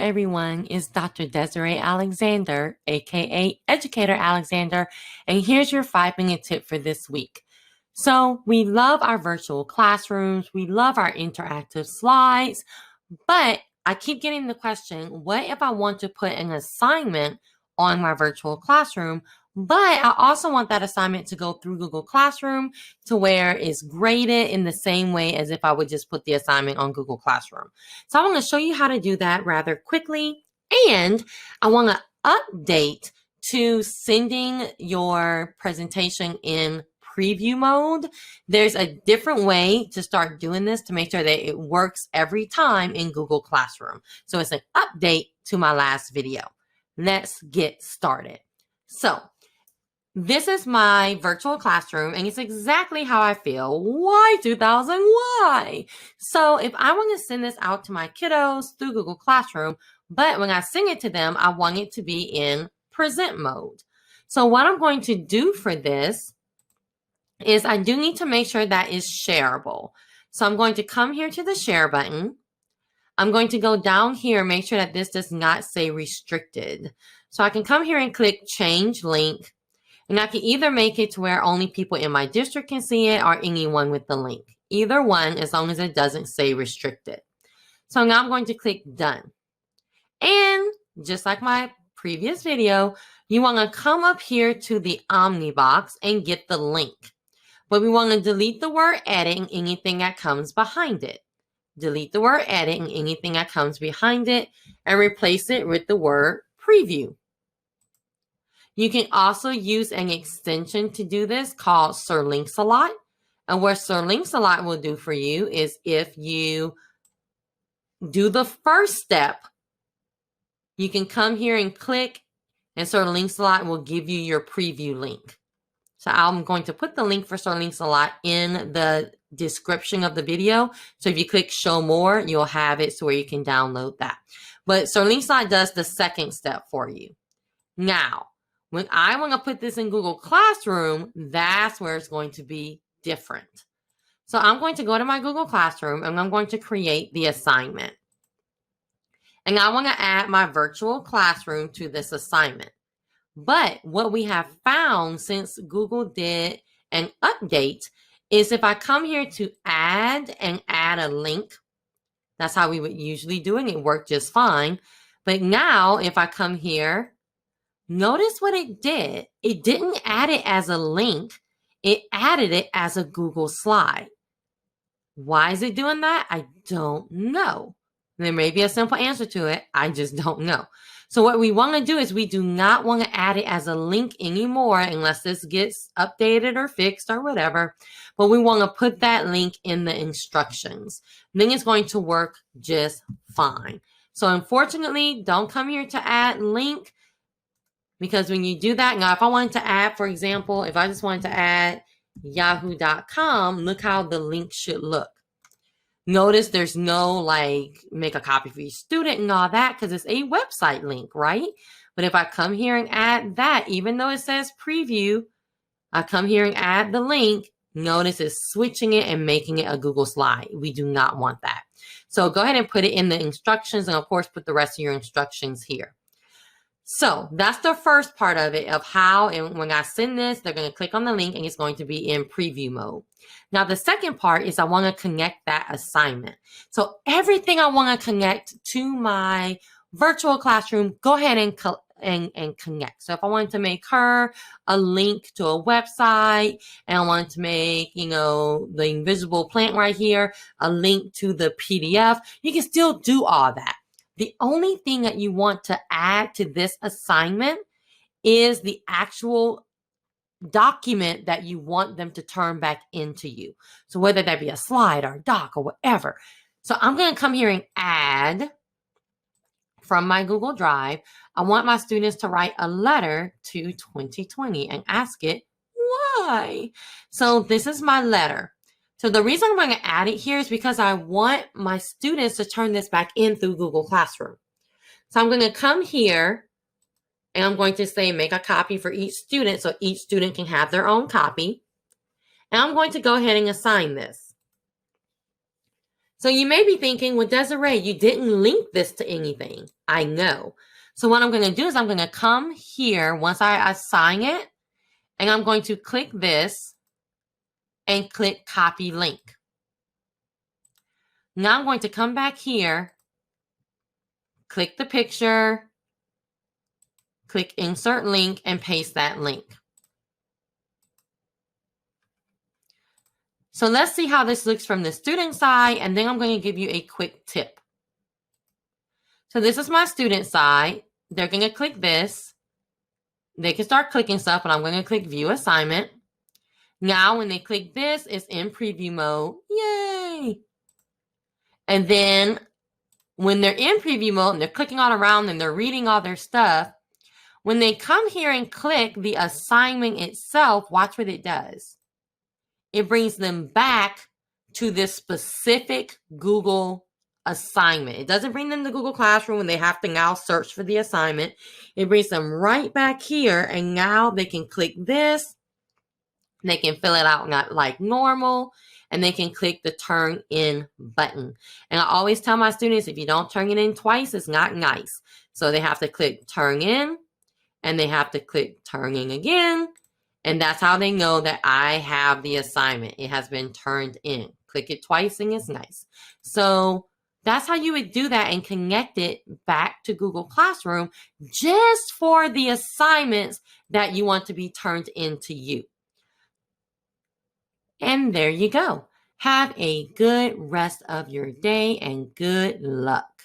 everyone. It's Dr. Desiree Alexander, aka Educator Alexander, and here's your 5-minute tip for this week. So, we love our virtual classrooms, we love our interactive slides, but I keep getting the question, what if I want to put an assignment on my virtual classroom, but I also want that assignment to go through Google Classroom to where it's graded in the same way as if I would just put the assignment on Google Classroom. So I'm going to show you how to do that rather quickly. And I want to update to sending your presentation in preview mode. There's a different way to start doing this to make sure that it works every time in Google Classroom. So it's an update to my last video. Let's get started. So this is my virtual classroom, and it's exactly how I feel. Why 2000? Why? So if I want to send this out to my kiddos through Google Classroom, but when I send it to them, I want it to be in present mode. So what I'm going to do for this is I do need to make sure that is shareable. So I'm going to come here to the share button. I'm going to go down here and make sure that this does not say restricted. So I can come here and click change link. And I can either make it to where only people in my district can see it or anyone with the link. Either one, as long as it doesn't say restricted. So now I'm going to click done. And just like my previous video, you want to come up here to the Omni box and get the link. But we want to delete the word edit and anything that comes behind it. Delete the word edit and anything that comes behind it and replace it with the word preview. You can also use an extension to do this called Sir Links-a-Lot. And what Sir Links-a-Lot will do for you is if you do the first step, you can come here and click, and Sir Links-a-Lot will give you your preview link. So I'm going to put the link for Sir Links-a-Lot in the description of the video. So if you click show more, you'll have it so where you can download that. But Sir Links-a-Lot does the second step for you. Now, when I want to put this in Google Classroom, that's where it's going to be different. So I'm going to go to my Google Classroom and I'm going to create the assignment. And I want to add my virtual classroom to this assignment. But what we have found since Google did an update is if I come here to add and add a link, that's how we would usually do it. And it worked just fine. But now if I come here, notice what it did. It didn't add it as a link. It added it as a Google slide. Why is it doing that? I don't know. There may be a simple answer to it. I just don't know. So what we want to do is we do not want to add it as a link anymore unless this gets updated or fixed or whatever. But we want to put that link in the instructions. Then it's going to work just fine. So unfortunately, don't come here to add link. Because when you do that, now if I wanted to add, for example, if I just wanted to add yahoo.com, look how the link should look. Notice there's no like make a copy for your student and all that because it's a website link, right? But if I come here and add that, even though it says preview, I come here and add the link, notice it's switching it and making it a Google slide. We do not want that. So go ahead and put it in the instructions and of course put the rest of your instructions here. So that's the first part of it of how, and when I send this, they're going to click on the link and it's going to be in preview mode. Now, the second part is I want to connect that assignment. So everything I want to connect to my virtual classroom, go ahead and connect. So if I wanted to make her a link to a website and I wanted to make, the invisible plant right here, a link to the PDF, you can still do all that. The only thing that you want to add to this assignment is the actual document that you want them to turn back into you. So whether that be a slide or a doc or whatever. So I'm going to come here and add from my Google Drive. I want my students to write a letter to 2020 and ask it why. So this is my letter. So the reason I'm going to add it here is because I want my students to turn this back in through Google Classroom. So I'm going to come here and I'm going to say make a copy for each student so each student can have their own copy. And I'm going to go ahead and assign this. So you may be thinking, well, Desiree, you didn't link this to anything. I know. So what I'm going to do is I'm going to come here once I assign it, and I'm going to click this and click copy link. Now I'm going to come back here, click the picture, click insert link, and paste that link. So let's see how this looks from the student side, and then I'm going to give you a quick tip. So this is my student side. They're going to click this. They can start clicking stuff, but I'm going to click view assignment. Now when they click this, it's in preview mode. Yay! And then when they're in preview mode and they're clicking all around and they're reading all their stuff, when they come here and click the assignment itself, watch what it does. It brings them back to this specific Google assignment. It doesn't bring them to Google Classroom when they have to now search for the assignment. It brings them right back here, and now they can click this. They can fill it out like normal, and they can click the turn in button. And I always tell my students, if you don't turn it in twice, it's not nice. So they have to click turn in, and they have to click turn in again. And that's how they know that I have the assignment. It has been turned in. Click it twice and it's nice. So that's how you would do that and connect it back to Google Classroom just for the assignments that you want to be turned into you. And there you go. Have a good rest of your day and good luck.